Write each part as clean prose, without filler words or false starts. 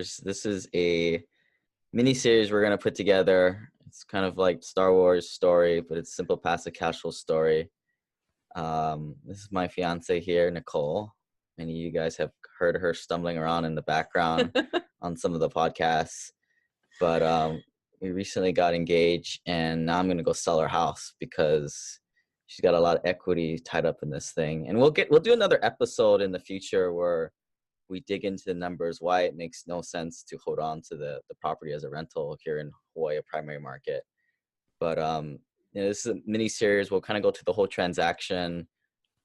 listeners. This is a mini series we're going to put together. It's kind of like Star Wars story, but it's simple, passive, casual story. This is my fiance here, Nicole. Many of you guys have heard her stumbling around in the background on some of the podcasts. But we recently got engaged, and now I'm going to go sell our house because she's got a lot of equity tied up in this thing. And we'll do another episode in the future where we dig into the numbers, why it makes no sense to hold on to the property as a rental here in Hawaii, a primary market. But this is a mini series. We'll kind of go through the whole transaction.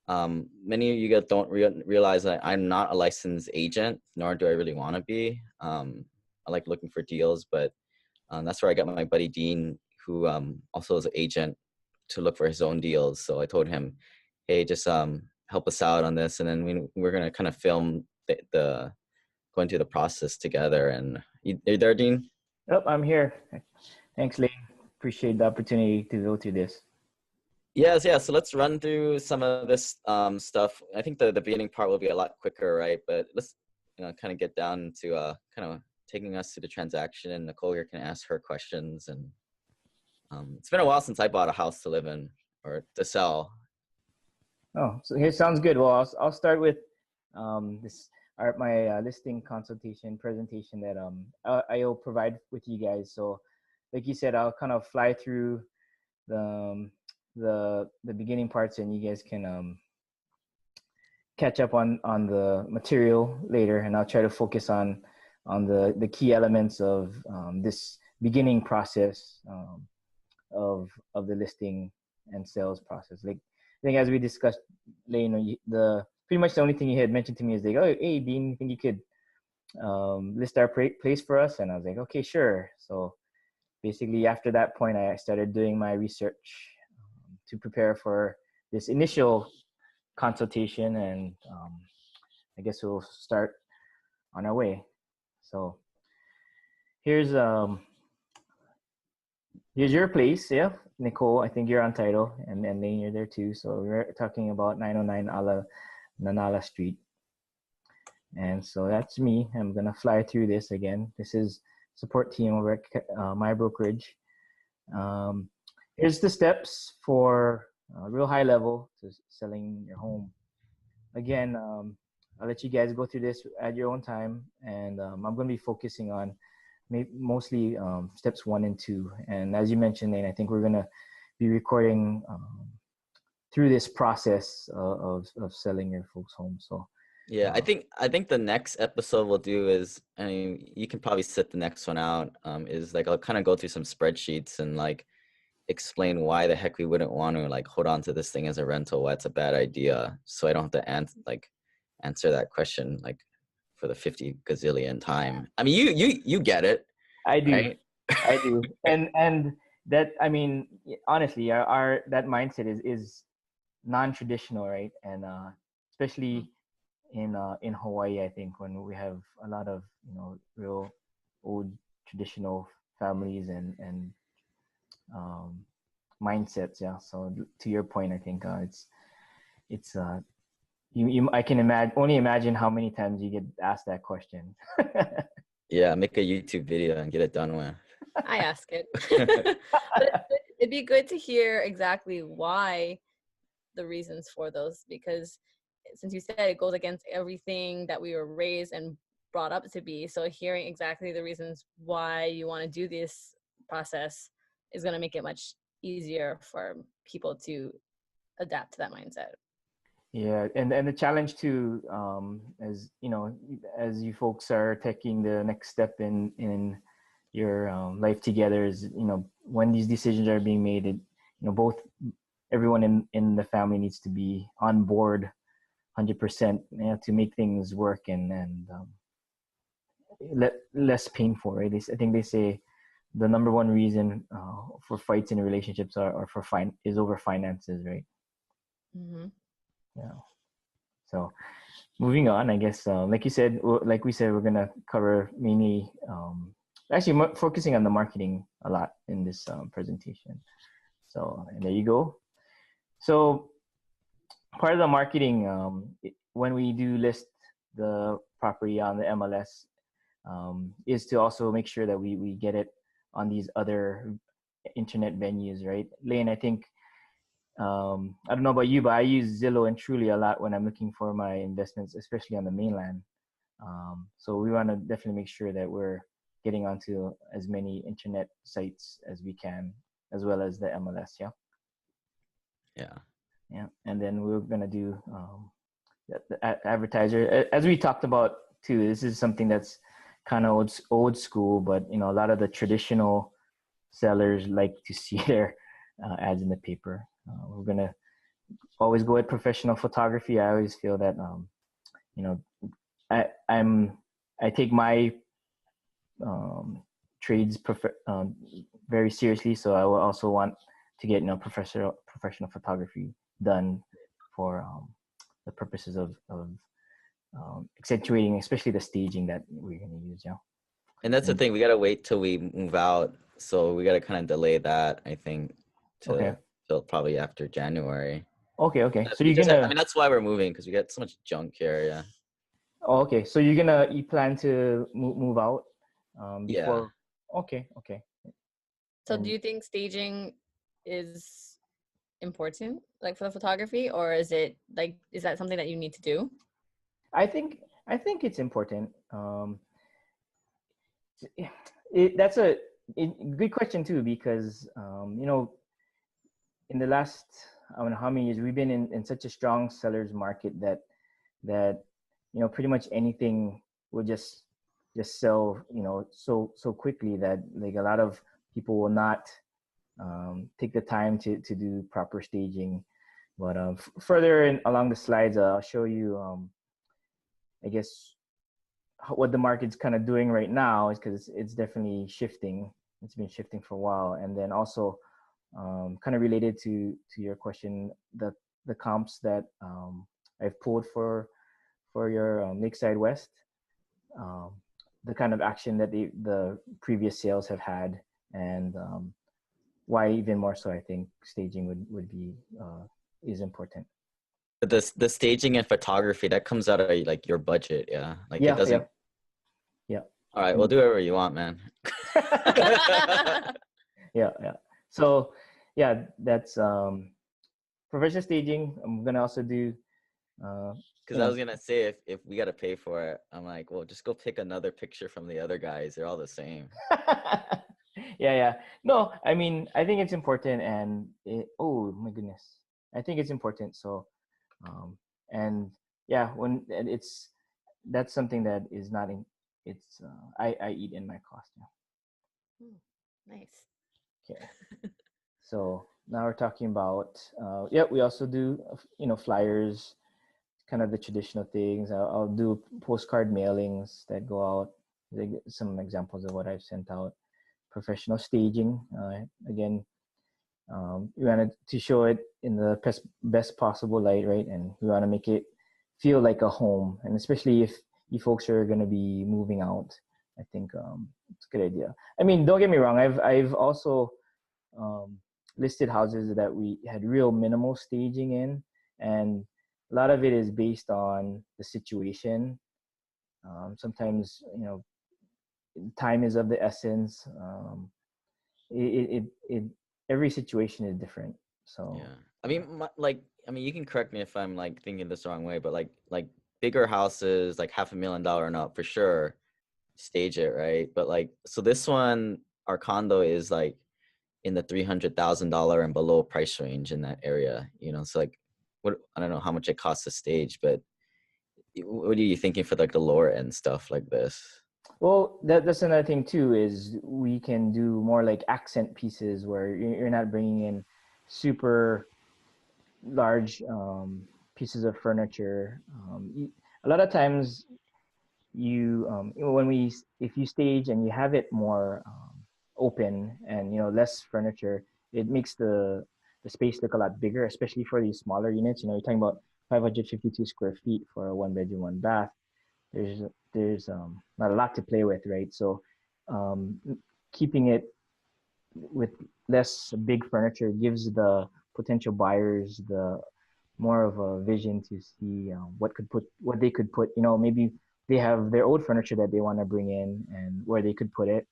Many of you guys don't realize that I'm not a licensed agent, nor do I really want to be. I like looking for deals, but that's where I got my buddy Dean, who also is an agent, to look for his own deals. So I told him, hey, just help us out on this. And then we're going to kind of film the going through the process together. And you there, Dean? Yep, I'm here. Thanks, Lane. Appreciate the opportunity to go through this. Yes, yeah. So let's run through some of this stuff. I think the beginning part will be a lot quicker, right? But let's kind of get down to kind of taking us through the transaction, and Nicole here can ask her questions. And it's been a while since I bought a house to live in or to sell. Oh, so here sounds good. Well, I'll start with my listing consultation presentation that I'll provide with you guys. So, like you said, I'll kind of fly through the beginning parts, and you guys can catch up on the material later. And I'll try to focus on the key elements of this beginning process of the listing and sales process. Like I think as we discussed, Lane, pretty much the only thing you had mentioned to me is like, oh, hey, Dean, you think you could list our place for us? And I was like, okay, sure. So basically after that point, I started doing my research to prepare for this initial consultation, and I guess we'll start on our way. So here's your place, yeah, Nicole. I think you're on title, and Lane, you're there too. So we're talking about 909 Ala Nanala Street, and so that's me. I'm gonna fly through this again. This is support team over at my brokerage. Here's the steps for real high level to selling your home. Again, I'll let you guys go through this at your own time, and I'm going to be focusing on mostly steps 1 and 2. And as you mentioned, Lane, I think we're going to be recording through this process of selling your folks' home. So yeah, I think the next episode we'll do is, I mean, you can probably sit the next one out. Is like I'll kind of go through some spreadsheets and like explain why the heck we wouldn't want to like hold on to this thing as a rental, why it's a bad idea, so I don't have to answer that question like for the 50 gazillion time. I mean, you get it. I do. Right? I do. And that, I mean, honestly, our that mindset is non-traditional, right? And especially in Hawaii, I think, when we have a lot of real old traditional families and mindsets. Yeah. So to your point, I think it's I can only imagine how many times you get asked that question. Yeah, make a YouTube video and get it done with. I ask it. But it'd be good to hear exactly why, the reasons for those, because since you said it goes against everything that we were raised and brought up to be. So hearing exactly the reasons why you want to do this process is going to make it much easier for people to adapt to that mindset. Yeah, and the challenge too, as as you folks are taking the next step in your life together, is when these decisions are being made, both everyone in the family needs to be on board 100%, to make things work and less painful, right? I think they say the number one reason for fights in relationships is over finances, right? Mm-hmm. Yeah. So moving on, I guess, like we said, we're going to cover mainly, actually focusing on the marketing a lot in this presentation. So, and there you go. So part of the marketing, when we do list the property on the MLS, is to also make sure that we get it on these other internet venues, right? Lane, I think, I don't know about you, but I use Zillow and Truly a lot when I'm looking for my investments, especially on the mainland. So we want to definitely make sure that we're getting onto as many internet sites as we can, as well as the MLS. Yeah. Yeah. Yeah. And then we're going to do the advertiser, as we talked about too. This is something that's kind of old school, but a lot of the traditional sellers like to see their ads in the paper. We're going to always go with professional photography. I always feel that, you know, I take my trades very seriously. So I will also want to get professional photography done for the purposes of accentuating, especially the staging that we're going to use. Yeah. And that's the thing. We gotta wait till we move out. So we gotta kind of delay that, I think, Okay. till probably after January. Okay. So We you're just, gonna. I mean, that's why we're moving, because we got so much junk here. Yeah. Oh, okay. So you plan to move out Yeah. before? Okay. So And do you think staging is important, like for the photography, or is that something that you need to do? I think it's important. That's a good question too, because in the last, I don't know how many years, we've been in such a strong sellers market that pretty much anything will just sell so quickly that like a lot of people will not take the time to do proper staging. But further along the slides, I'll show you I guess what the market's kind of doing right now, is because it's definitely shifting. It's been shifting for a while. And then also kind of related to your question, the comps that I've pulled for your Lakeside West, the kind of action that the previous sales have had, and why even more so I think staging would be is important. But the staging and photography, that comes out of like your budget, yeah. Like Yeah, it doesn't. yeah. All right, we'll do whatever you want, man. Yeah. So yeah, that's professional staging. I'm gonna also do. Because I was gonna say, if we gotta pay for it, I'm like, well, just go pick another picture from the other guys. They're all the same. Yeah. No, I mean, I think it's important, and oh my goodness, I think it's important. So, and yeah, and that's something that is not in. It's I eat in my cost. Yeah. Nice. Okay. So now we're talking about we also do flyers, kind of the traditional things. I'll do postcard mailings that go out. Some examples of what I've sent out. Professional staging. Again, we wanted to show it in the best possible light, right? And we want to make it feel like a home. And especially if you folks are going to be moving out, I think it's a good idea. I mean, don't get me wrong. I've also listed houses that we had real minimal staging in, and a lot of it is based on the situation. Sometimes time is of the essence. It every situation is different. So yeah, I mean, you can correct me if I'm like thinking this the wrong way, but like bigger houses, like $500,000 and up, for sure, stage it, right? But like, so this one, our condo is like in the $300,000 and below price range in that area, so like, I don't know how much it costs to stage, but what are you thinking for like the lower end stuff like this? well, that's another thing too, is we can do more like accent pieces where you're not bringing in super large pieces of furniture. A lot of times if you stage and you have it more open and less furniture, it makes the space look a lot bigger, especially for these smaller units. You're talking about 552 square feet for a 1 bedroom 1 bath. There's not a lot to play with, right? So um, keeping it with less big furniture gives the potential buyers the more of a vision to see what they could put, maybe they have their old furniture that they want to bring in and where they could put it,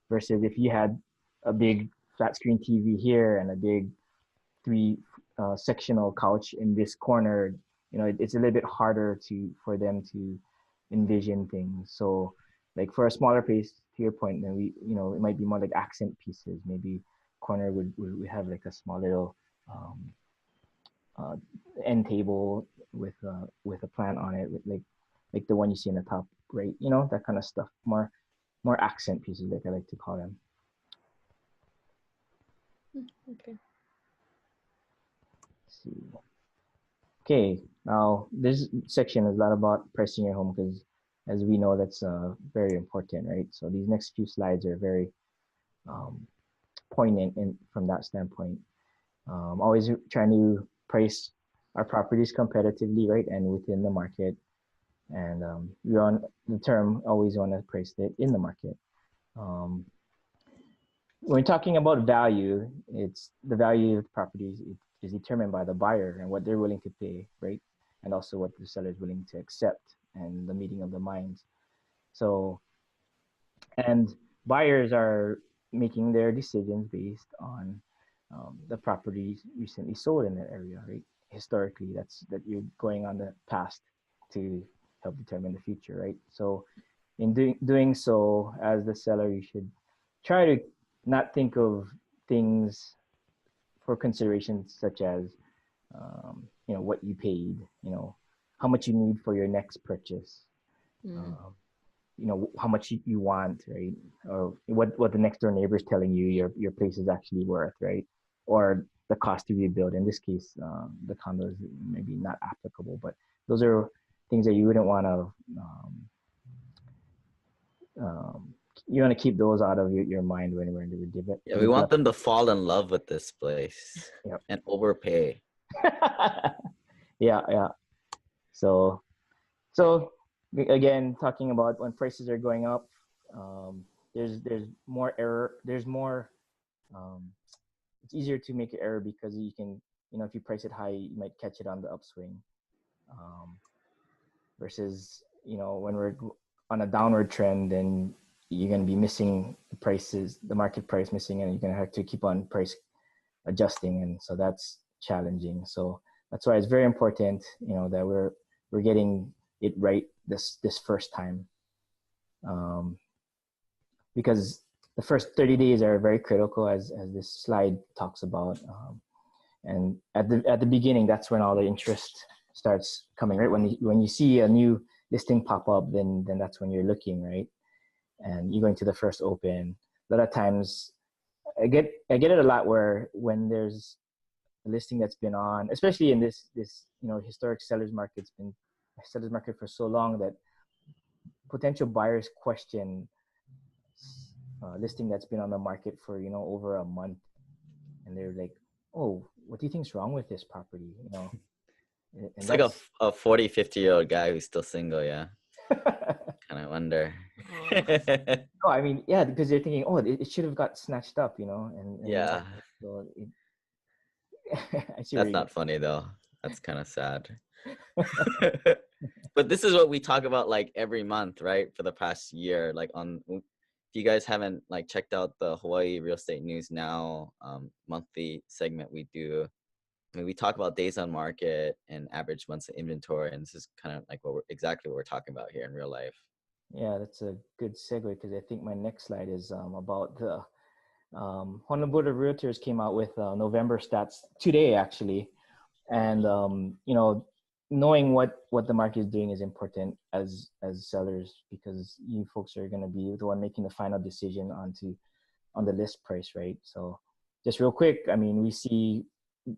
versus if you had a big flat screen TV here and a big three sectional couch in this corner, it's a little bit harder for them to envision things. So like for a smaller place, to your point, then it might be more like accent pieces. Maybe corner would have like a small little uh, end table with a plant on it, with like the one you see in the top right, that kind of stuff. More accent pieces, like I like to call them. Okay. Let's see. Okay, now this section is a lot about pricing your home because, as we know, that's very important, right? So these next few slides are very um, poignant from that standpoint. Always trying to price our properties competitively, right, and within the market. And we're on the term always want to price it in the market. When we're talking about value, it's the value of the properties is determined by the buyer and what they're willing to pay, right? And also what the seller is willing to accept and the meeting of the minds. So, and buyers are making their decisions based on the properties recently sold in that area, right? Historically, that you're going on the past to help determine the future, right? So, in doing so, as the seller, you should try to not think of things for considerations such as what you paid, how much you need for your next purchase, how much you want, right? Or what the next door neighbor is telling you your place is actually worth, right? Or the cost to rebuild. In this case, the condo is maybe not applicable, but those are things that you wouldn't want to you want to keep those out of your mind when we're in the Yeah, we want them to fall in love with this place. Yep. And overpay. Yeah. So again, talking about when prices are going up, there's more error. There's more. It's easier to make an error because you can, if you price it high, you might catch it on the upswing. Versus, when we're on a downward trend, then you're going to be missing the prices, the market price missing, and you're going to have to keep on price adjusting. And so that's challenging. So that's why it's very important, that we're getting it right this first time. Because the first 30 days are very critical, as this slide talks about. And at the beginning, that's when all the interest starts coming, right? When you see a new listing pop up, then that's when you're looking, right? And you're going to the first open. A lot of times, I get it a lot where when there's a listing that's been on, especially in this historic seller's market for so long, that potential buyers question listing that's been on the market for over a month, and they're like, "Oh, what do you think's wrong with this property?" And it's like a 40, 50-year-old guy who's still single. Yeah. Kind of wonder. No, I mean, yeah, because they're thinking, "Oh, it should have got snatched up," and yeah. So That's not funny though. That's kind of sad. But this is what we talk about like every month, right? For the past year, like if you guys haven't like checked out the Hawaii Real Estate News Now monthly segment we do, I mean, we talk about days on market and average months of inventory, and this is kind of like exactly what we're talking about here in real life. Yeah, that's a good segue because I think my next slide is about the Honolulu Board of Realtors came out with November stats today, actually, and knowing what the market is doing is important as sellers, because you folks are going to be the one making the final decision on the list price, right? So just real quick, I mean, we see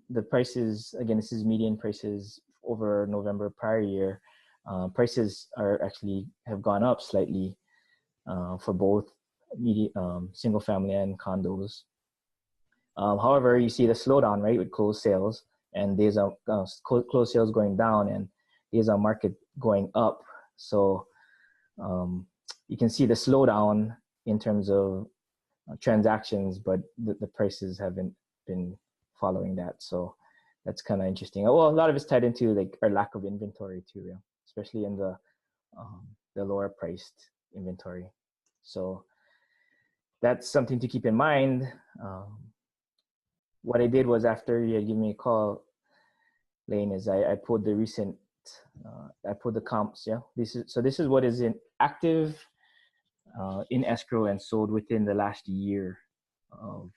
the prices, again, this is median prices over November prior year. Prices have gone up slightly for both single family and condos. However, you see the slowdown, right, with closed sales, and days on closed sales going down and days on market going up. So you can see the slowdown in terms of transactions, but the prices haven't been following that. So that's kind of interesting. Well, a lot of it's tied into like our lack of inventory too, especially in the the lower priced inventory. So that's something to keep in mind. What I did was, after you had given me a call, Lane, is I pulled the recent, I pulled the comps. Yeah, this is what is in active, in escrow and sold within the last year of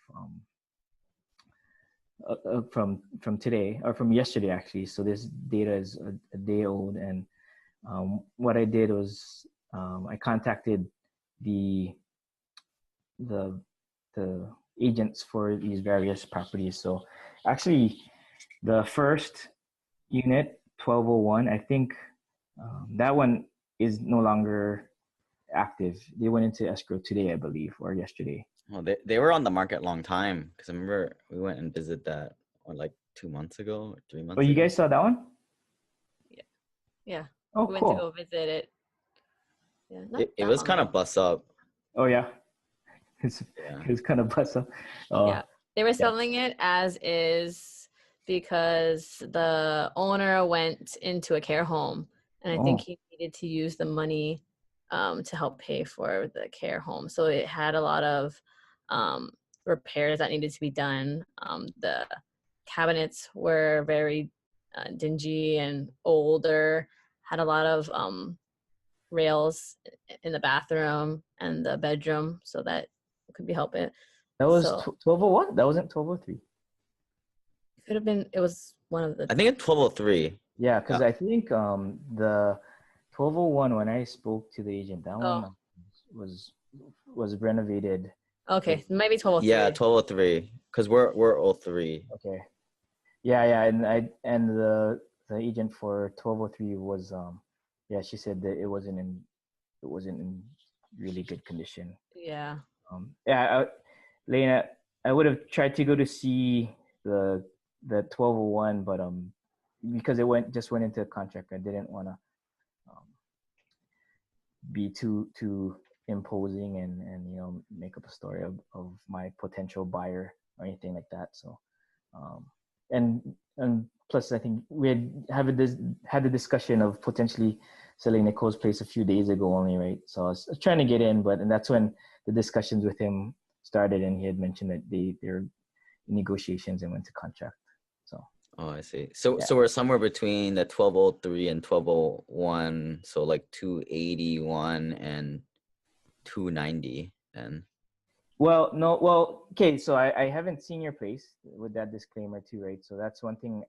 from today, or from yesterday actually. So this data is a day old, and what I did was, I contacted the the the agents for these various properties. So actually, the first unit, 1201, I think that one is no longer active. They went into escrow today, I believe, or yesterday. Well, they were on the market a long time, because I remember we went and visited that like 2 months ago or 3 months Oh, you ago. guys saw that one? Yeah. Oh, We went to cool. go visit it. Yeah, not It that was long kind ago. of bust up. Oh yeah, it's Yeah. it's kind of bust up. Yeah. They were yeah. selling it as is because the owner went into a care home, and I think Oh, he needed to use the money to help pay for the care home. So it had a lot of um, repairs that needed to be done. The cabinets were very dingy and older, had a lot of rails in the bathroom and the bedroom, so that could be helping. that was So 1201. That wasn't 1203. it could have been. It was one of the. I think it's 1203. Yeah, because Yeah. I think the 1201, when I spoke to the agent, that one Oh, was was renovated. okay, maybe Yeah, 1203. 1203. Because we're oh 03. Okay. Yeah, and the agent for 1203 was, yeah, she said that it wasn't in really good condition. Yeah. Yeah, Lena, I would have tried to go to see the 1201, but because it just went into a contract, I didn't want to um, be too imposing and make up a story of my potential buyer or anything like that. So um, and plus, I think we had the discussion of potentially selling Nicole's place a few days ago only, right? So I was trying to get in, and that's when the discussions with him started, and he had mentioned that they're in negotiations and went to contract. So Oh, I see. So yeah. so we're somewhere between the 1203 and 1201. So like 281 and 290 then. Well, no, well, okay. So I haven't seen your place with that disclaimer too, right? So that's one thing.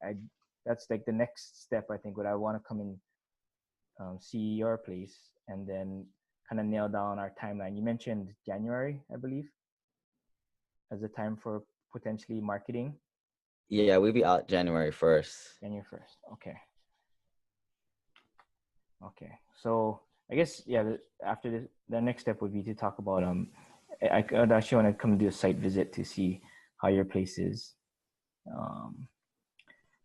That's like the next step. I think, would I want to come and see your place, and then kind of nail down our timeline. You mentioned January, I believe, as the time for potentially marketing. Yeah, we'll be out January 1st. January 1st. Okay. Okay. So I guess, yeah, after this, the next step would be to talk about I could actually want to come do a site visit to see how your place is.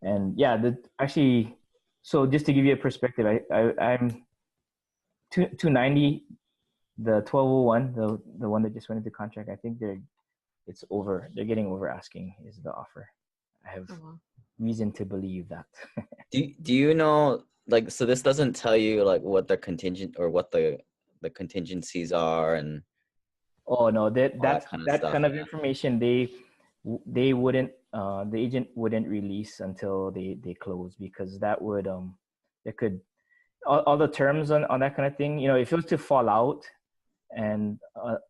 And yeah, actually, so just to give you a perspective, I'm 290, the 1201, the one that just went into contract. I think they're getting over asking is the offer. I have Oh, wow. reason to believe that. Do you know, like, so this doesn't tell you like what the contingent or what the contingencies are and Oh no, all that kind of that stuff. kind of Yeah. information they wouldn't, the agent wouldn't release until they close, because that would it could, all the terms on that kind of thing. If it was to fall out, and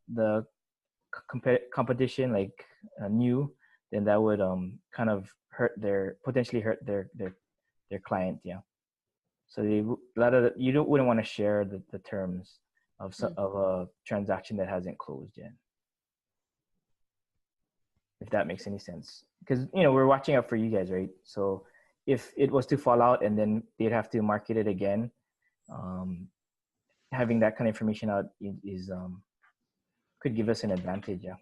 the competition like new, then that would kind of potentially hurt their client. Yeah. So a lot of wouldn't want to share the terms of a transaction that hasn't closed yet, if that makes any sense. Because we're watching out for you guys, right? So if it was to fall out and then they'd have to market it again, um, having that kind of information out is could give us an advantage. Yeah.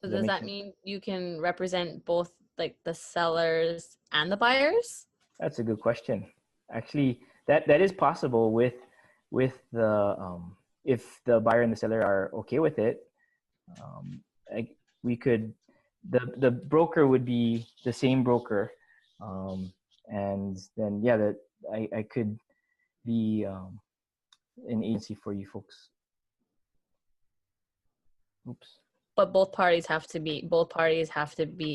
So Does that does make that sense? mean you can represent both like the sellers and the buyers? That's a good question. Actually, that is possible with the if the buyer and the seller are okay with it. Um, we could, the broker would be the same broker, and then yeah, that I could be an agency for you folks. Oops. But both parties have to be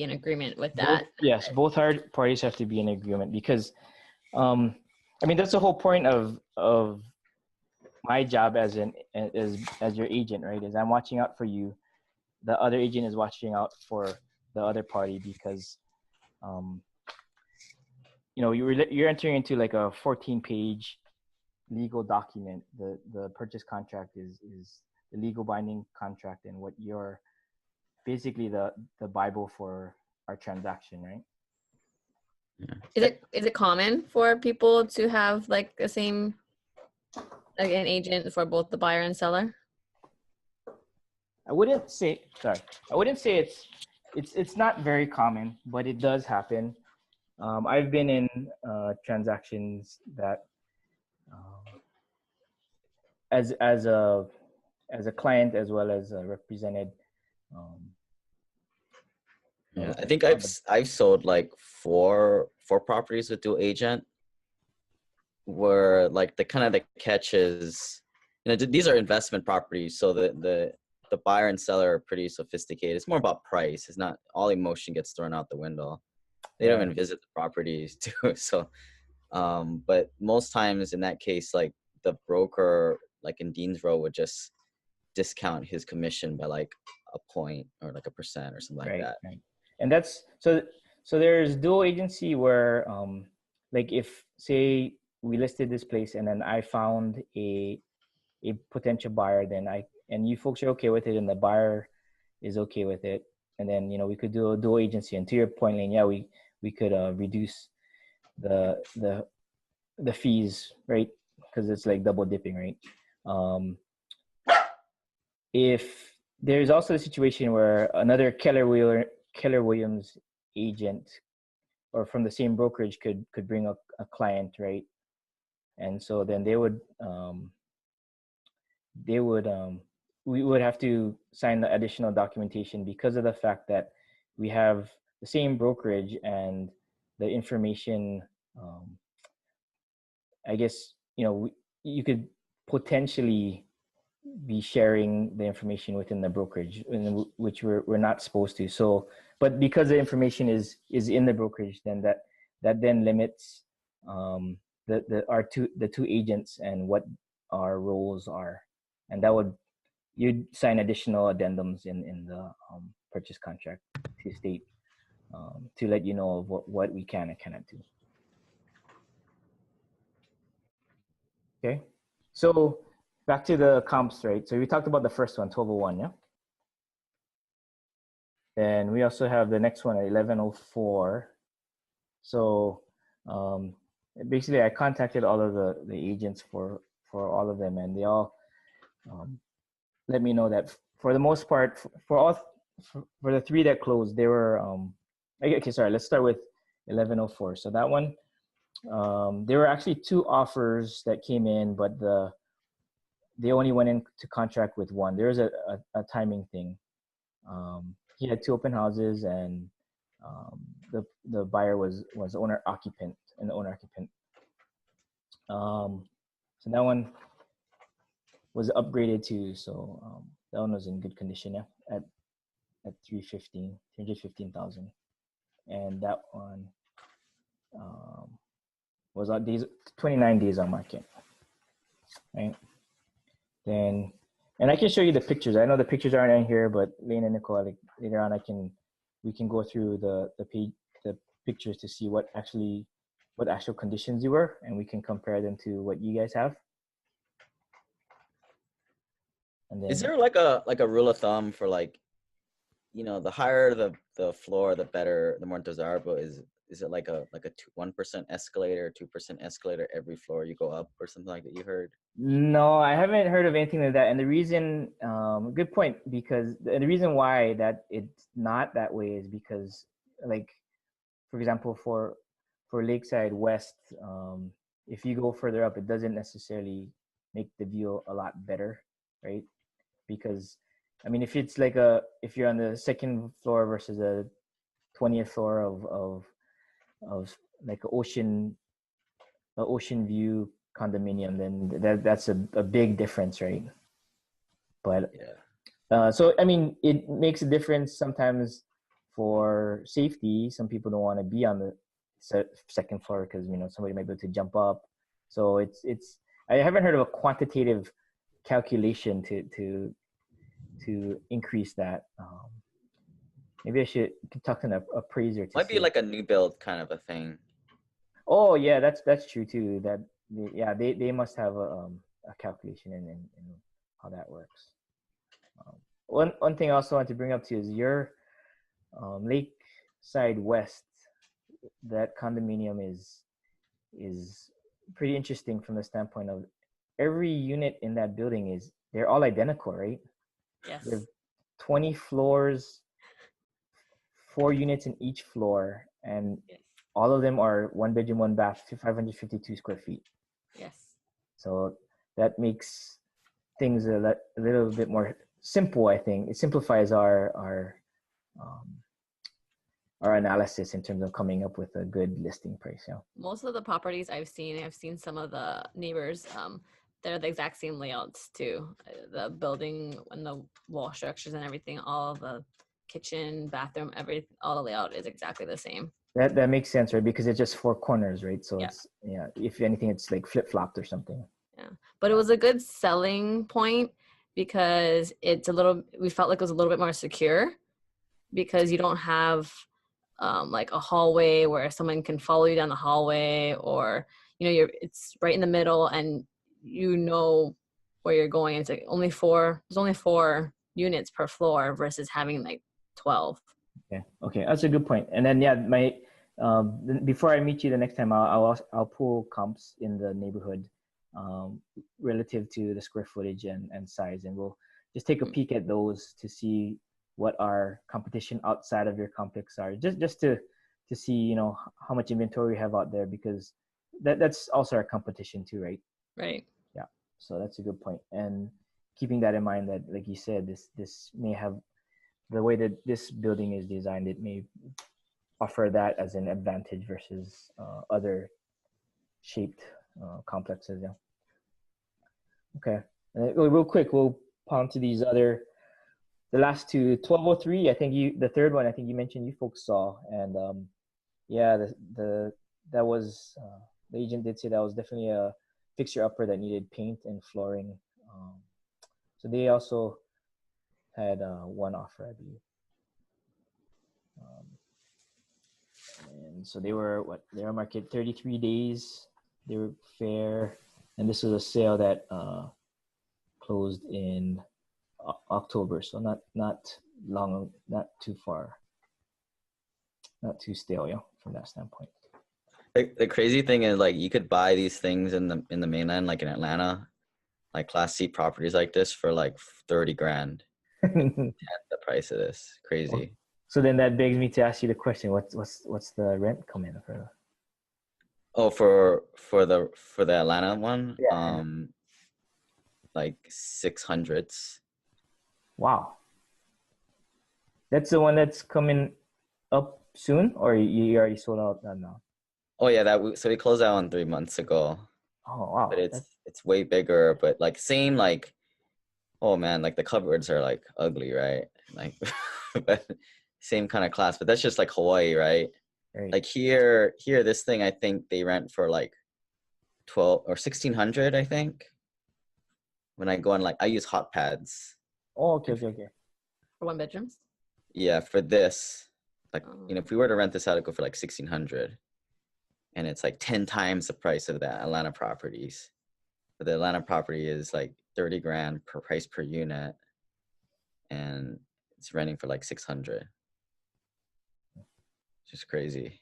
in agreement with that. Yes, both parties have to be in agreement because, I mean, that's the whole point of my job as your agent, right? Is I'm watching out for you. The other agent is watching out for the other party because, you know, you're entering into like a 14-page legal document. The purchase contract is the legal binding contract, and what you're basically the Bible for our transaction, right? Is it common for people to have like the same, like an agent for both the buyer and seller? I wouldn't say it's not very common, but it does happen. I've been in transactions that as a client as well as represented. Yeah, I think I've sold like four properties with dual agent, where like the kind of the catch is, you know, these are investment properties, so the buyer and seller are pretty sophisticated. It's more about price. It's not all emotion gets thrown out the window. They don't even visit the properties too. So, but most times in that case, like the broker, like in Dean's Row, would just discount his commission by like a point or like 1% or something like that. Right. And that's so there's dual agency where like if say we listed this place and then I found a potential buyer, then and you folks are okay with it and the buyer is okay with it, and then, you know, we could do a dual agency. And to your point, Lane, yeah, we could reduce the fees, right? Because it's like double dipping, right? If there's also a situation where another Keller Williams agent or from the same brokerage could bring a client, right? And so then we would have to sign the additional documentation because of the fact that we have the same brokerage and the information. I guess, you know, you could potentially be sharing the information within the brokerage, which we're not supposed to. So, but because the information is in the brokerage, then that then limits the two agents and what our roles are, and that would, you'd sign additional addendums in the purchase contract to state to let you know of what we can and cannot do. Okay, so back to the comps, right? So we talked about the first one, 1201, yeah? And we also have the next one at 1104. So basically I contacted all of the agents for all of them, and they all let me know that for the most part, for the three that closed, they were, okay, sorry, let's start with 1104. So that one, there were actually two offers that came in, but they only went into contract with one. There's a timing thing. He had two open houses, and the buyer was an owner occupant. So that one was upgraded too. So that one was in good condition, yeah, at 315,000, and that one was on 29 days on market, right? Then, and I can show you the pictures. I know the pictures aren't in here, but Lane and Nicole, like, later on, we can go through the pictures to see what actual conditions you were, and we can compare them to what you guys have. And then, is there like a rule of thumb for, like, you know, the higher the floor, the better, the more desirable? Is it like a 1% escalator, 2% escalator every floor you go up, or something like that you heard? No, I haven't heard of anything like that. And the reason, good point, because the reason why that it's not that way is because, like, for example, for Lakeside West, if you go further up, it doesn't necessarily make the view a lot better, right? Because, I mean, if it's like if you're on the second floor versus a 20th floor of like an ocean view condominium, then that's a big difference, right? But Yeah. so I mean, it makes a difference sometimes for safety. Some people don't want to be on the second floor because somebody might be able to jump up. So it's I haven't heard of a quantitative calculation to increase that. Maybe I should talk to an appraiser to Might be see. like a new build kind of a thing. Oh yeah, that's true too. That they must have a calculation in how that works. One thing I also want to bring up to you is your Lakeside West. That condominium is pretty interesting from the standpoint of every unit in that building they're all identical, right? Yes. They have 20 floors, 4 units in each floor, and Yes. all of them are 1 bedroom, 1 bath, 552 square feet. Yes. So that makes things a little bit more simple. I think it simplifies our analysis in terms of coming up with a good listing price. Yeah. Most of the properties I've seen some of the neighbors, they're the exact same layouts too. The building and the wall structures and everything, all of the kitchen, bathroom, all the layout is exactly the same. That makes sense, right? Because it's just 4 corners, right? So Yeah. it's if anything, it's like flip-flopped or something. Yeah, but it was a good selling point because we felt like it was a little bit more secure because you don't have like a hallway where someone can follow you down the hallway, or it's right in the middle and where you're going. It's like there's only 4 units per floor versus having like 12. Okay, that's a good point. And then before I meet you the next time, I'll pull comps in the neighborhood relative to the square footage and size, and we'll just take a peek at those to see what our competition outside of your complex are, just to see how much inventory we have out there, because that's also our competition too, right? Right. Yeah, so that's a good point. And keeping that in mind, that like you said, this may have, the way that this building is designed, it may offer that as an advantage versus other shaped complexes. Yeah. Okay. Real quick, we'll pound to these the last two. 1203. The third one, I think you mentioned you folks saw, and that was the agent did say that was definitely a fixture upper that needed paint and flooring. So they also had one offer, I believe. And so they were market 33 days. They were fair, and this was a sale that closed in October, so not long, not too far, not too stale, from that standpoint. The crazy thing is, like, you could buy these things in the mainland, like in Atlanta, like Class C properties like this for like 30 grand. At the price of this, crazy. So then that begs me to ask you the question: what's the rent come in for? Oh, for the Atlanta one, Yeah. like 600s. Wow, that's the one that's coming up soon, or you already sold out that now? Oh yeah, so we closed that one 3 months ago. Oh wow, But it's way bigger, but like same, like, oh man, like the cupboards are like ugly, right? Like but same kind of class, but that's just like Hawaii, right? right. Like here this thing, I think they rent for like 12 or 1600, I think. When I go on, like, I use hot pads. Oh, okay. For 1 bedrooms? Yeah, for this, like, if we were to rent this out, it'd go for like 1600, and it's like 10 times the price of the Atlanta properties. But the Atlanta property is like 30 grand per price per unit, and it's renting for like 600. Just crazy.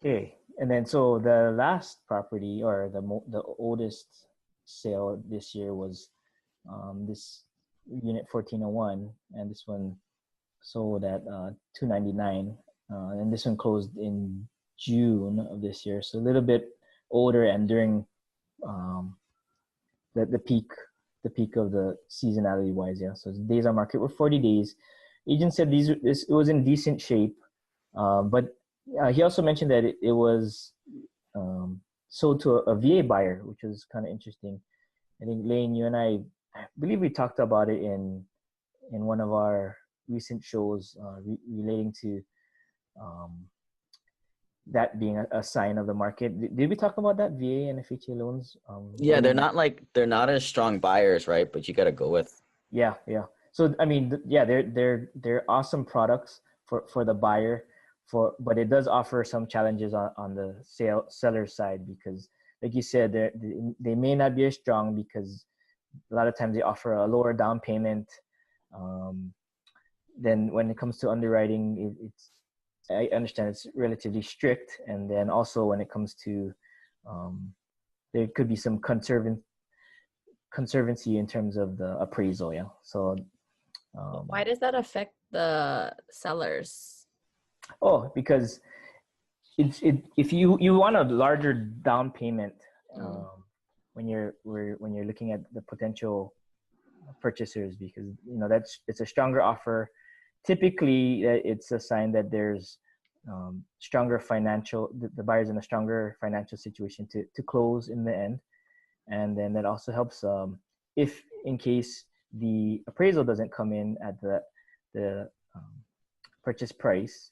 Okay, and then so the last property, or the oldest sale this year, was this unit 1401, and this one sold at 299, and this one closed in June of this year, so a little bit older, and during the peak of the seasonality wise. Yeah, so the days on market were 40 days. Agent said it was in decent shape, but he also mentioned that it was sold to a VA buyer, which was kind of interesting. I think Lane, you and I believe we talked about it in one of our recent shows relating to um, that being a sign of the market. Did we talk about that, VA and FHA loans? Yeah, they're not as strong buyers, right? But you got to go with. Yeah, yeah. So I mean, yeah, they're awesome products for the buyer, but it does offer some challenges on the seller side because, like you said, they may not be as strong because a lot of times they offer a lower down payment. Um, then when it comes to underwriting, I understand it's relatively strict, and then also when it comes to there could be some conservancy in terms of the appraisal. Yeah. So Why does that affect the sellers? because if you want a larger down payment when you're looking at the potential purchasers, because it's a stronger offer. Typically, it's a sign that there's stronger the buyer's in a stronger financial situation to close in the end. And then that also helps if in case the appraisal doesn't come in at the purchase price,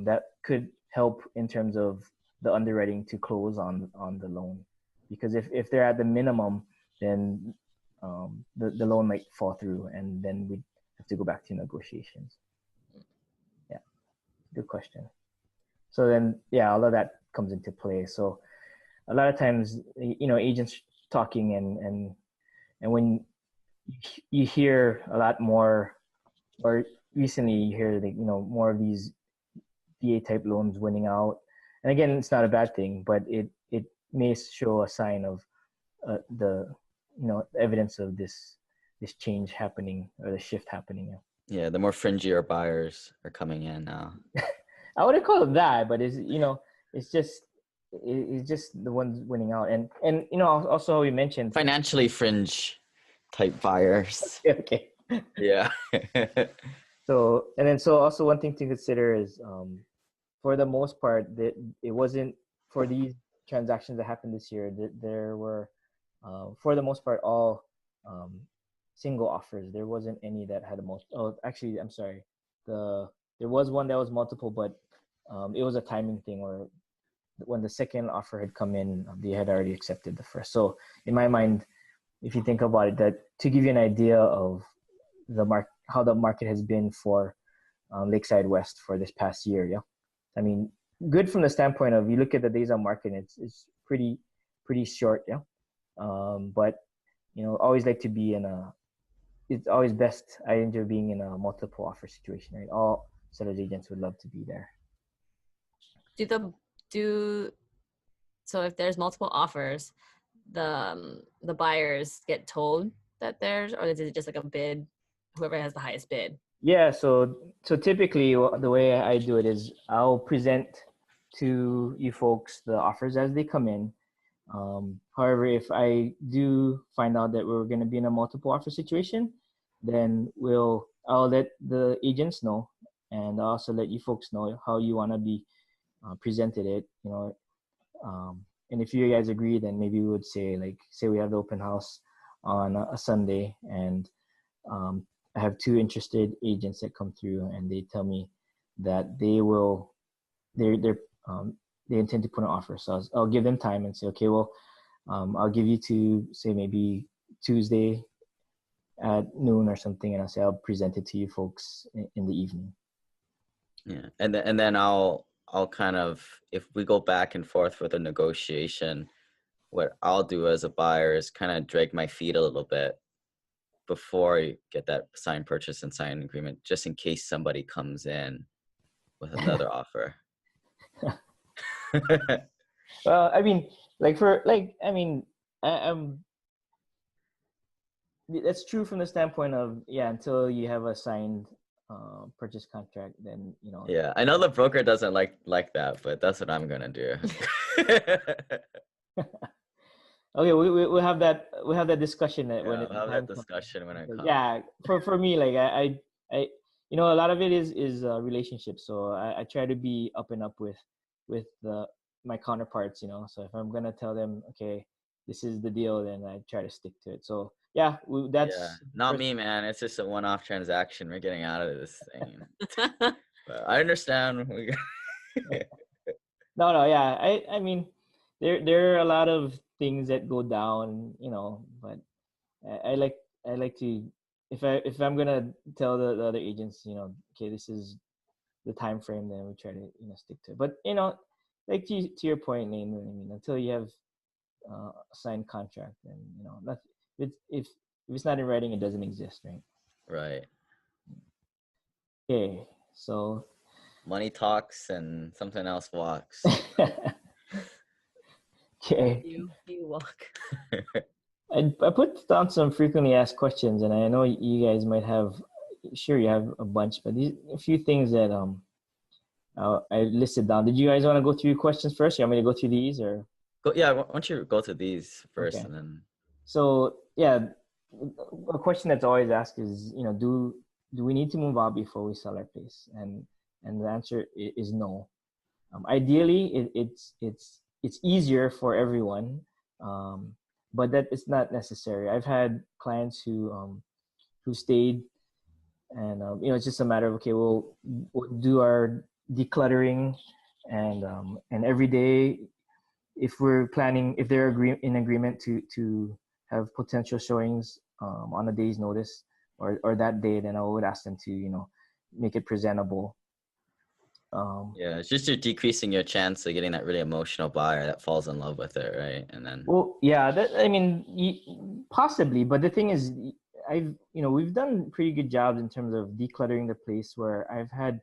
that could help in terms of the underwriting to close on the loan, because if they're at the minimum, then the loan might fall through, and then we'd have to go back to negotiations. Yeah, good question. So then, yeah, all of that comes into play. So a lot of times, agents talking and when you hear a lot more, or recently you hear that more of these VA type loans winning out, and again, it's not a bad thing, but it may show a sign of the evidence of this change happening, or the shift happening. Yeah, the more fringier buyers are coming in now. I wouldn't call it that, but it's just the ones winning out, and also we mentioned Financially fringe type buyers. okay. Yeah. So also one thing to consider is for the most part that it wasn't, for these transactions that happened this year, that there were for the most part all single offers. There wasn't any that had a actually, I'm sorry, there was one that was multiple, but it was a timing thing where when the second offer had come in, they had already accepted the first. So in my mind, if you think about it, that to give you an idea of how the market has been for Lakeside West for this past year. Yeah, I mean, good from the standpoint of, you look at the days on market, it's pretty short. Yeah, but always like to be it's always best. I enjoy being in a multiple offer situation, right? All sellers agents would love to be there. So if there's multiple offers, the buyers get told that there's, or is it just like a bid, whoever has the highest bid? Yeah, so typically the way I do it is I'll present to you folks the offers as they come in. However, if I do find out that we're going to be in a multiple offer situation, then I'll let the agents know, and I'll also let you folks know how you want to be presented it. And if you guys agree, then maybe we would say we have the open house on a Sunday, and I have two interested agents that come through, and they tell me that they intend to put an offer. So I'll give them time and say, okay, well, I'll give you to say maybe Tuesday at noon or something, and I'll say I'll present it to you folks in the evening. Yeah, and then I'll kind of, if we go back and forth with a negotiation, what I'll do as a buyer is kind of drag my feet a little bit before I get that signed purchase and signed agreement, just in case somebody comes in with another offer. Well, I mean, that's true from the standpoint of, until you have a signed purchase contract, then Yeah, I know the broker doesn't like that, but that's what I'm gonna do. Okay, we'll have that discussion We'll have that discussion when it comes. Yeah, for me, a lot of it is relationships. So I try to be up and up with my counterparts. So if I'm gonna tell them, okay, this is the deal, then I try to stick to it. So yeah, Yeah, that's not me, man. It's just a one-off transaction. We're getting out of this thing. But I understand. no, yeah. I mean, there are a lot of things that go down, but I like to, if I'm gonna tell the other agents, okay, this is the time frame, then we try to stick to it. But like to your point, Name, I mean, until you have a signed contract, then not, if it's not in writing, it doesn't exist, right? Right. Okay, so Money talks and something else walks. okay, You walk. I put down some frequently asked questions, and I know you guys might have, sure you have a bunch, but these a few things that I listed down. Did you guys want to go through questions first? You want me to go through these or? Yeah, why don't you go to these first Okay. and then. So yeah, a question that's always asked is, do we need to move out before we sell our place? And the answer is no. Ideally, it's easier for everyone, but that is not necessary. I've had clients who stayed, and it's just a matter of, okay, we'll do our decluttering, and every day, if they're in agreement to have potential showings on a day's notice, or that day, then I would ask them to make it presentable. Yeah, it's just you're decreasing your chance of getting that really emotional buyer that falls in love with it, right? And then. Well, yeah, I mean, possibly, but the thing is, we've done pretty good jobs in terms of decluttering the place, where I've had.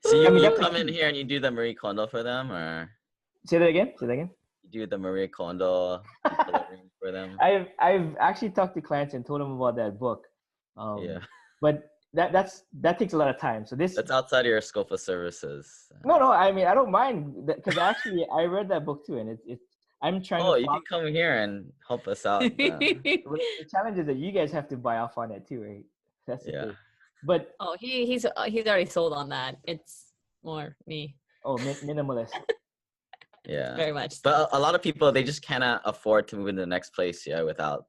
So I mean, you that's come in here and you do the Marie Kondo for them, or Say that again. Say that again. you do the Marie Kondo decluttering for them? I've actually talked to clients and told them about that book, Yeah, but that takes a lot of time. So that's outside of your scope of services. No, I mean, I don't mind, because actually I read that book too, and it's I'm trying Oh, to you follow. can come here and help us out. The challenge is that you guys have to buy off on it too, right? That's the Yeah. thing. But Oh, he's already sold on that. It's more me. Minimalist. Yeah. Very much. But a lot of people, they just cannot afford to move into the next place, without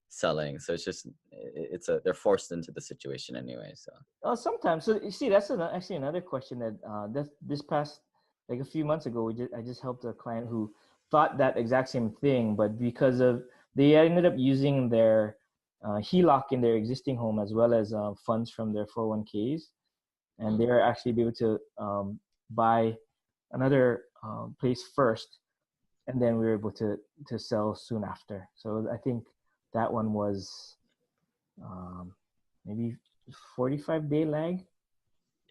selling. So it's just they're forced into the situation anyway. So. Oh, sometimes. So you see, that's actually another question that this past, like a few months ago, I just helped a client who thought that exact same thing, but because of they ended up using their HELOC in their existing home, as well as funds from their 401ks, and they're actually be able to buy another place first, and then we were able to sell soon after. So I think that one was maybe 45-day lag.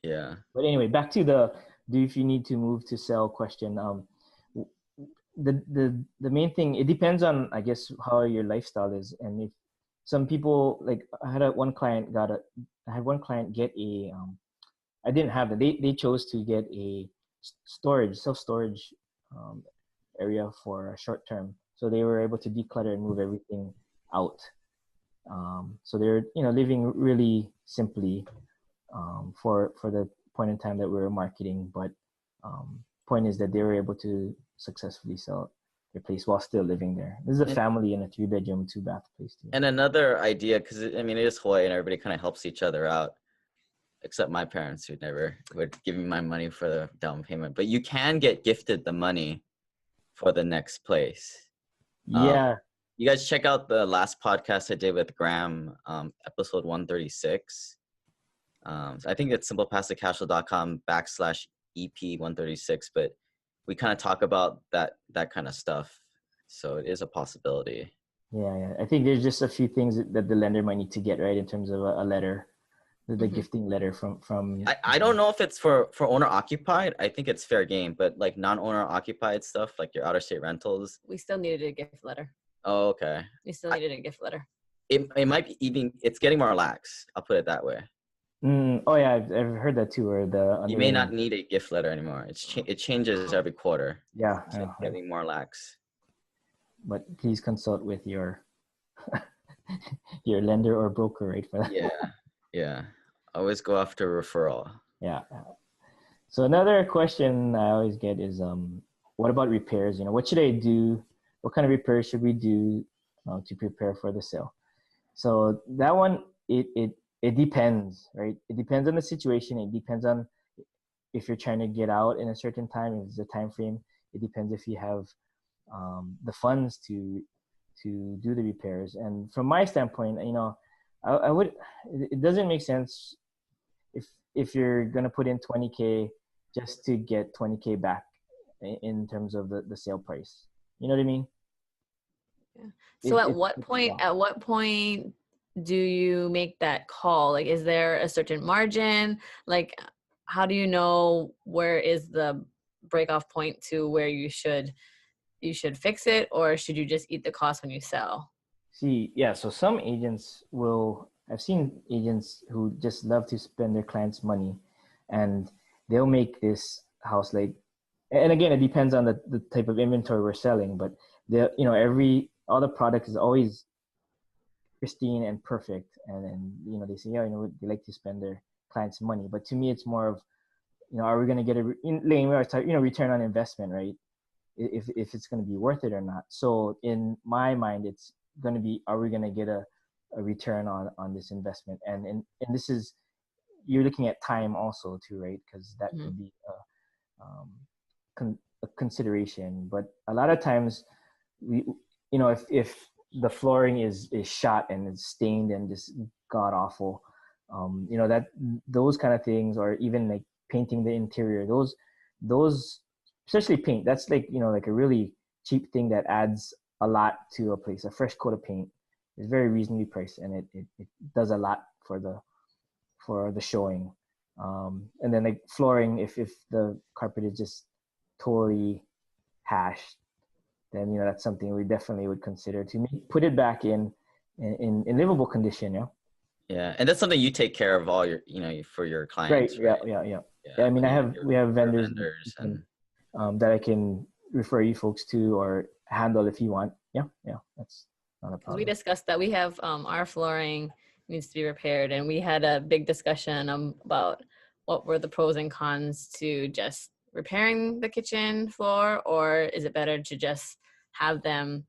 Yeah. But anyway, back to do if you need to move to sell question. The main thing, it depends on, I guess, how your lifestyle is, and if some people, like I had one client get a I didn't have that. They chose to get a self storage area for a short term, so they were able to declutter and move everything out. So they're living really simply for the point in time that we were marketing, but point is that they were able to successfully sell their place while still living there. This is a family in a 3-bedroom, 2-bath place too. And another idea, because I mean, it is Hawaii and everybody kind of helps each other out, except my parents, who never would give me my money for the down payment. But you can get gifted the money for the next place. Yeah. You guys check out the last podcast I did with Graham, episode 136. So I think it's simplepassivecashflow.com/EP136, but we kind of talk about that kind of stuff. So it is a possibility. Yeah. I think there's just a few things that the lender might need to get right in terms of a letter, the gifting letter from. I don't know if it's for owner occupied. I think it's fair game, but like non-owner occupied stuff, like your out of state rentals. We still needed a gift letter. Oh, okay. We still needed a gift letter. It might be it's getting more lax. I'll put it that way. Oh yeah, I've heard that too. Or you may not need a gift letter anymore. It changes every quarter. Yeah, it's getting more lax. But please consult with your your lender or broker, right? For that. Yeah. Always go after referral. Yeah. So another question I always get is, what about repairs? What should I do? What kind of repairs should we do to prepare for the sale? So that one, it depends, right? It depends on the situation. It depends on if you're trying to get out in a certain time, if it's a time frame. It depends if you have the funds to do the repairs. And from my standpoint, I would. It doesn't make sense if you're gonna put in 20K just to get 20K back in terms of the sale price. You know what I mean? Yeah. So at It what point? At what point do you make that call? Like, is there a certain margin? Like, how do you know where is the break off point to where you should fix it, or should you just eat the cost when you sell? See, yeah, so some agents I've seen agents who just love to spend their clients' money, and they'll make this house like, and again, it depends on the type of inventory we're selling, but all the product is always pristine and perfect. And then, they say, yeah, they like to spend their clients' money. But to me, it's more of, are we going to get return on investment, right? If it's going to be worth it or not. So in my mind, it's going to be, are we going to get a return on this investment? And this is, you're looking at time also too, right? Because that could be a consideration. But a lot of times if the flooring is shot and it's stained and just god awful, that those kind of things, or even like painting the interior, those especially paint, that's like like a really cheap thing that adds a lot to a place. A fresh coat of paint is very reasonably priced, and it does a lot for the showing. And then like flooring, if the carpet is just totally hashed, then that's something we definitely would consider to put it back in livable condition. Yeah, and that's something you take care of all your, for your clients, right? Yeah. I mean, we have vendors that I can refer you folks to or handle if you want. Yeah, that's not a Because we problem. discussed that we have our flooring needs to be repaired, and we had a big discussion about what were the pros and cons to just repairing the kitchen floor, or is it better to just have them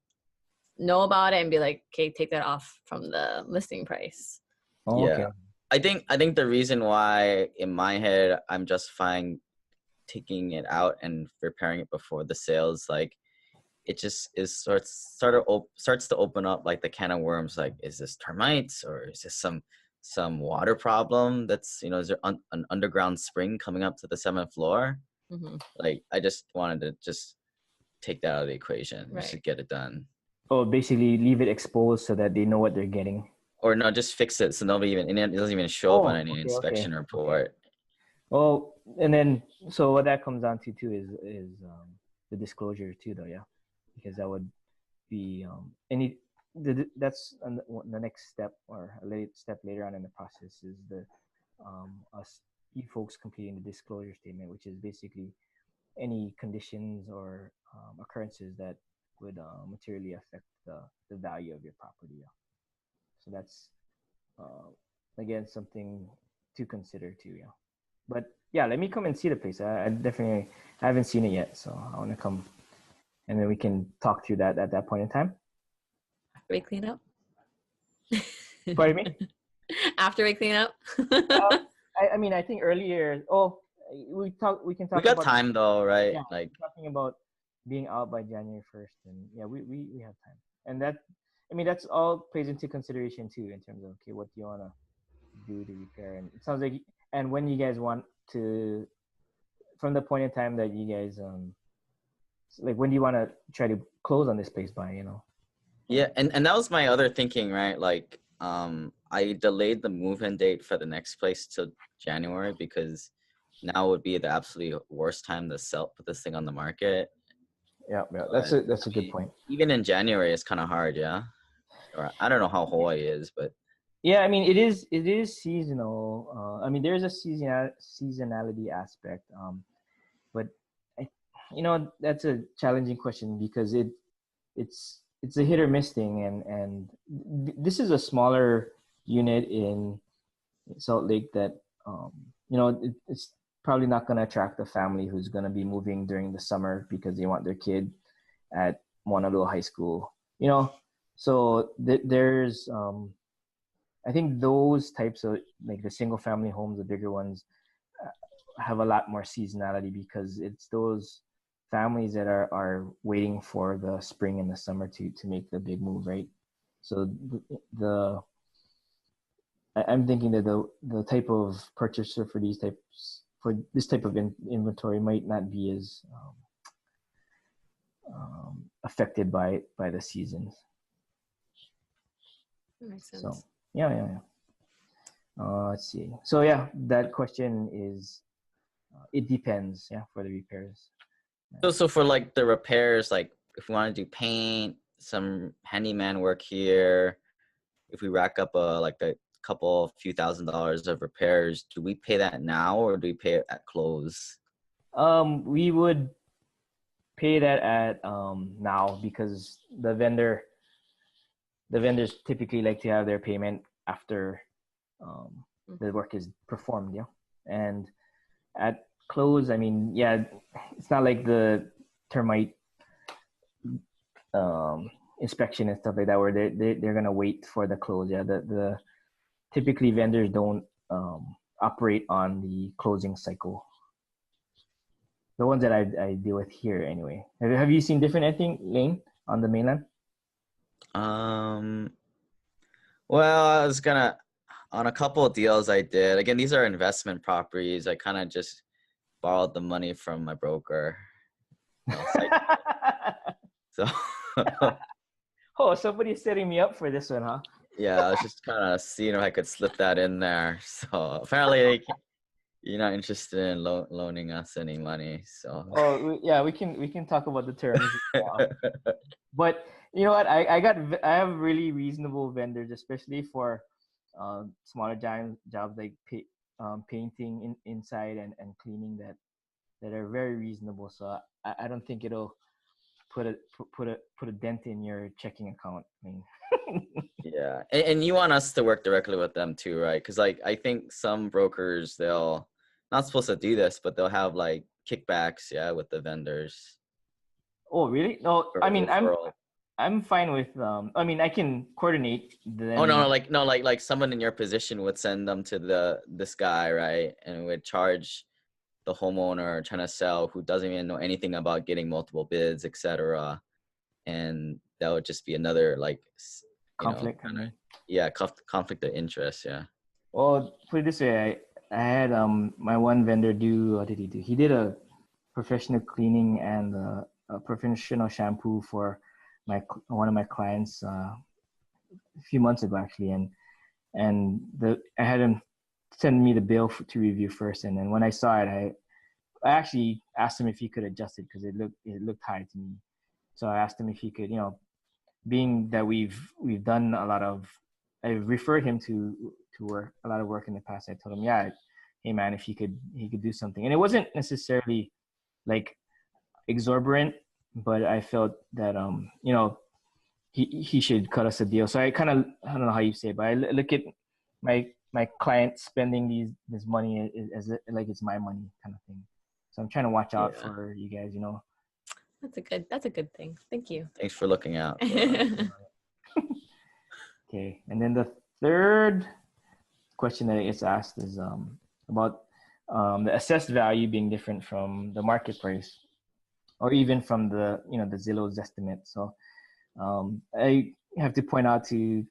know about it and be like, okay, take that off from the listing price. Oh, Yeah. okay. I think the reason why in my head I'm justifying taking it out and repairing it before the sales, like it just starts to open up like the can of worms. Like, is this termites, or is this some water problem? That's is there an underground spring coming up to the 7th floor? Mm-hmm. Like, I just wanted to just take that out of the equation, Right. just to get it done. Oh, basically leave it exposed so that they know what they're getting. Or no, just fix it so nobody it doesn't even show up on any inspection report. Okay. Well, and then so what that comes down to too is the disclosure too, though, yeah, because that would be that's the next step, or a late step later on in the process, is us, you folks, completing the disclosure statement, which is basically any conditions or occurrences that would materially affect the value of your property. Yeah. So that's again something to consider too. Yeah. But yeah, let me come and see the place. I definitely haven't seen it yet, so I want to come, and then we can talk through that at that point in time. After we clean up. Pardon me? After we clean up. I mean, I think earlier. Oh, we can talk. We got about time though, right? Yeah, like talking about being out by January 1st, and yeah, we have time, and that, I mean, that's all plays into consideration too, in terms of, okay, what do you want to do to repair? And it sounds like, and when you guys want to, from the point in time that you guys like, when do you want to try to close on this place by? Yeah, and that was my other thinking, right? Like I delayed the move-in date for the next place till January, because now would be the absolutely worst time to put this thing on the market. Yeah, that's a good point. Even in January, it's kind of hard, yeah. Or I don't know how Hawaii is, but yeah, I mean, it is seasonal. I mean, there's a seasonality aspect, but that's a challenging question, because it's a hit or miss thing, and this is a smaller unit in Salt Lake that it's probably not going to attract a family who's going to be moving during the summer because they want their kid at Honolulu High School. So there's I think those types of like the single family homes, the bigger ones, have a lot more seasonality because it's those families that are waiting for the spring and the summer to make the big move, right? So I'm thinking that the type of purchaser for this type of inventory might not be as affected by the seasons. That makes sense. So yeah. Let's see. So yeah, that question is it depends. Yeah, for the repairs. So for like the repairs, like if we want to do paint, some handyman work here, if we rack up a few $1,000s of repairs, do we pay that now or do we pay it at close? We would pay that at now because the vendors typically like to have their payment after the work is performed, yeah. And at close, I mean, yeah, it's not like the termite inspection and stuff like that where they're gonna wait for the close. Yeah, the typically vendors don't operate on the closing cycle. The ones that I deal with here anyway. Have you seen different anything, Lane, on the mainland? Well, on a couple of deals I did. Again, these are investment properties. I kind of just borrowed the money from my broker. So oh, somebody's setting me up for this one, huh? yeah, I was just kind of seeing if I could slip that in there. So apparently you're not interested in loaning us any money. So yeah, we can talk about the terms. But you know what? I have really reasonable vendors, especially for smaller jobs like painting inside and cleaning that are very reasonable. So I don't think it'll put a dent in your checking account. I mean, yeah, and you want us to work directly with them too, right? Because like I think some brokers they'll not supposed to do this, but they'll have like kickbacks, yeah, with the vendors. Oh, really? No, I mean referral. I'm fine with I mean I can coordinate Oh no, like someone in your position would send them to this guy, right? And would charge the homeowner trying to sell who doesn't even know anything about getting multiple bids, etc. And that would just be another like conflict. Conflict of interest, yeah. Well, put it this way, I had my one vendor do what did he do? He did a professional cleaning and a professional shampoo for one of my clients a few months ago actually, and I had him send me the bill to review first, and then when I saw it, I actually asked him if he could adjust it because it looked high to me. So I asked him if he could, being that we've done a lot of, I referred him to work a lot of work in the past. I told him, yeah, hey man, if he could do something, and it wasn't necessarily like exorbitant, but I felt that he should cut us a deal. So I don't know how you say it, but I look at my client spending this money as like it's my money kind of thing. So I'm trying to watch out for you guys, That's a good thing. Thank you. Thanks for looking out. Okay, and then the third question that gets asked is about the assessed value being different from the market price, or even from the the Zillow's estimate. So I have to point out to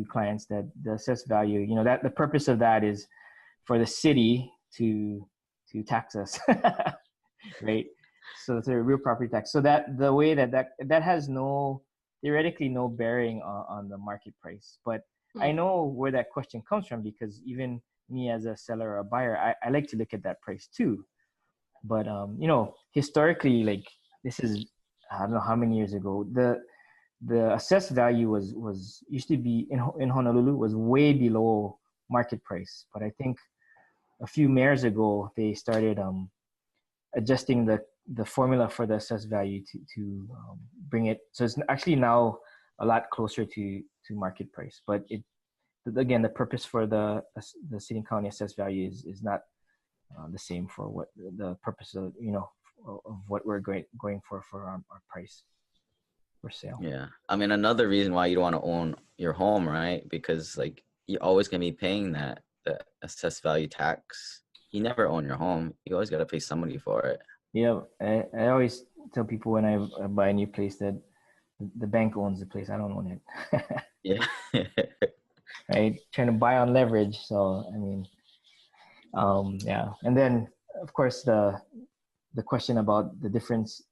clients that the assessed value, that the purpose of that is for the city to tax us, right? So it's a real property tax. So that the way that has theoretically no bearing on the market price. But I know where that question comes from because even me as a seller or a buyer, I like to look at that price too. But historically, like this is I don't know how many years ago, the assessed value was used to be in Honolulu was way below market price. But I think a few years ago they started adjusting the formula for the assessed value to bring it, so it's actually now a lot closer to market price. But again, the purpose for the city and county assessed value is not the same for what the purpose of of what we're going for our price for sale. Yeah. I mean, another reason why you don't want to own your home, right? Because like you're always going to be paying the assessed value tax. You never own your home. You always got to pay somebody for it. Yeah, I always tell people when I buy a new place that the bank owns the place. I don't own it. Yeah. Right? Trying to buy on leverage. So I mean, yeah. And then of course the question about the difference.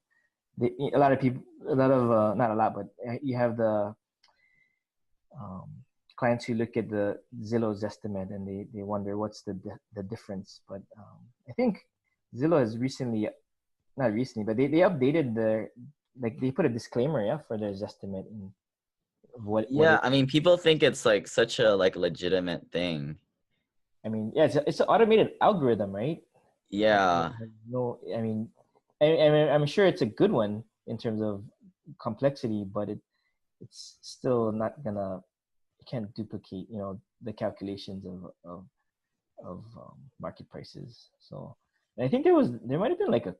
A lot of people, not a lot, but you have the um, clients who look at the Zillow's estimate and they wonder what's the difference. But I think Zillow has not recently, but they updated they put a disclaimer, yeah, for their estimate and what. Yeah, I mean, people think it's like such a like legitimate thing. I mean, yeah, it's an automated algorithm, right? Yeah. No, I mean, I'm sure it's a good one in terms of complexity, but it's still not gonna. It can't duplicate, the calculations of market prices. So, and I think there might have been like a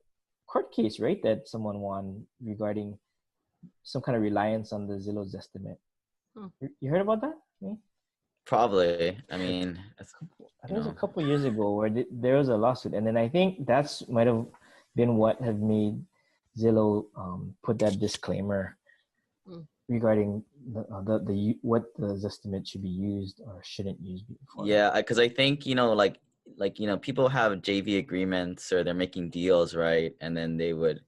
court case, right, that someone won regarding some kind of reliance on the Zillow's estimate. You heard about that? Me? Probably. I mean, I think it was a couple years ago where there was a lawsuit, and then I think that's might have been what have made Zillow put that disclaimer regarding the what the estimate should be used or shouldn't use before. Yeah, because I think people have JV agreements or they're making deals, right? And then they would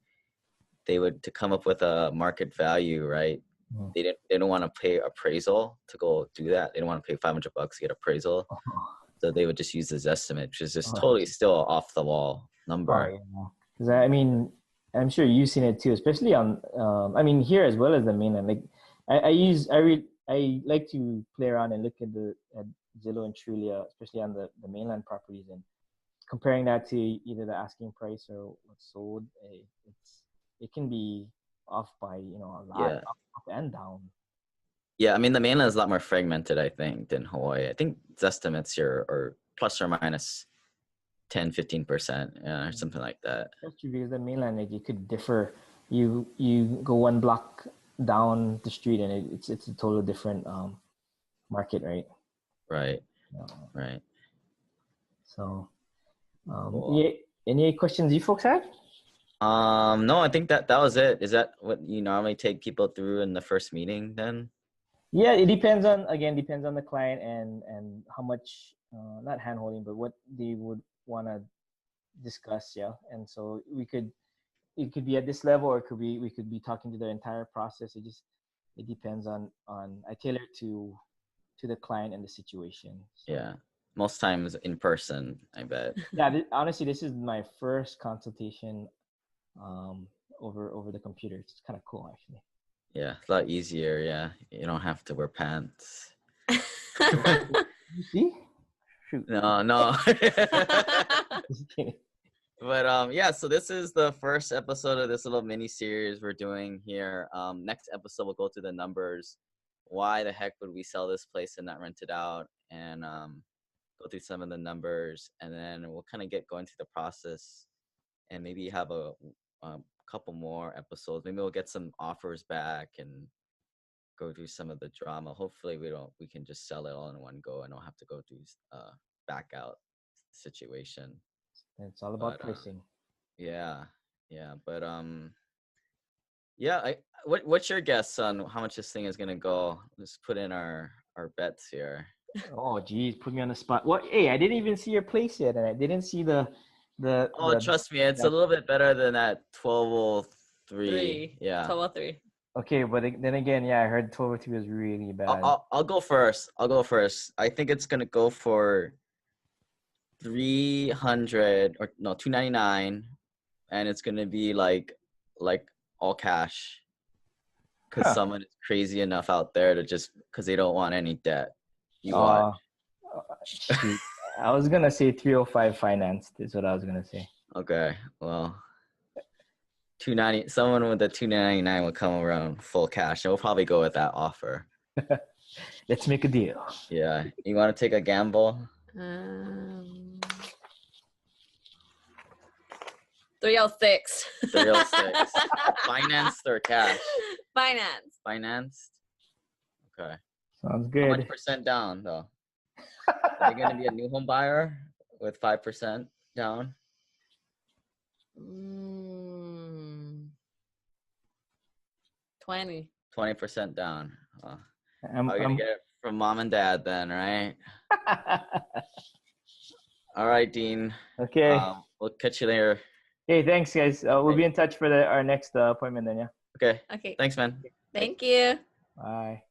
to come up with a market value, right? They don't want to pay appraisal to go do that. They don't want to pay $500 to get appraisal. So they would just use this estimate, which is just totally still off the wall number. Because I mean, I'm sure you've seen it too, especially on I mean here as well as the mainland. Like I like to play around and look at Zillow and Trulia, especially on the mainland properties, and comparing that to either the asking price or what's sold. It can be off by a lot, up and down. Yeah, I mean the mainland is a lot more fragmented, I think, than Hawaii. I think its estimates here are plus or minus 10-15%, or something like that. That's true, because the mainland, like, you could differ. You go one block down the street and it's a totally different market, right? Right. Right. So, Cool. any questions you folks have? No, I think that was it. Is that what you normally take people through in the first meeting then? Yeah, it depends on the client and how much not hand holding, but what they would want to discuss. Yeah, and so it could be at this level, or we could be talking to their entire process. It depends on I tailor it to the client and the situation. So. Yeah, most times in person, I bet. Yeah, honestly, this is my first consultation over the computer. It's kind of cool, actually. Yeah, it's a lot easier. Yeah, you don't have to wear pants. You see? Shoot. No. But yeah, so this is the first episode of this little mini series we're doing here. Next episode we'll go through the numbers. Why the heck would we sell this place and not rent it out? And go through some of the numbers, and then we'll kind of get going through the process, and maybe have a couple more episodes. Maybe we'll get some offers back and go through some of the drama. Hopefully we can just sell it all in one go and don't have to go through back out situation. It's all about pricing. Yeah. But yeah, what's your guess on how much this thing is gonna go? Let's put in our bets here. Oh geez, put me on the spot. What? Hey, I didn't even see your place yet, and I didn't see the. Trust me, it's a little bit better than that 1203. Yeah. 1203. Okay, but then again, yeah, I heard 1203 was really bad. I'll go first. I think it's gonna go for 300 or no 299, and it's gonna be like all cash. Because someone is crazy enough out there to just because they don't want any debt. You watch. Shoot. I was gonna say 305 financed is what I was gonna say. Okay, well, 290. Someone with a 299 will come around full cash, and we'll probably go with that offer. Let's make a deal. Yeah. You want to take a gamble? 306. 306. Financed or cash? Finance. Financed. Okay. Sounds How much good. percent down though? Are you gonna be a new home buyer with 5% down? 20. 20% down. Are I'm, you gonna I'm get it from mom and dad then, right? All right, Dean. okay. We'll catch you later. Hey, thanks, guys. We'll be in touch for our next appointment then, yeah? Okay. Okay. Thanks, man. Thank you. Bye.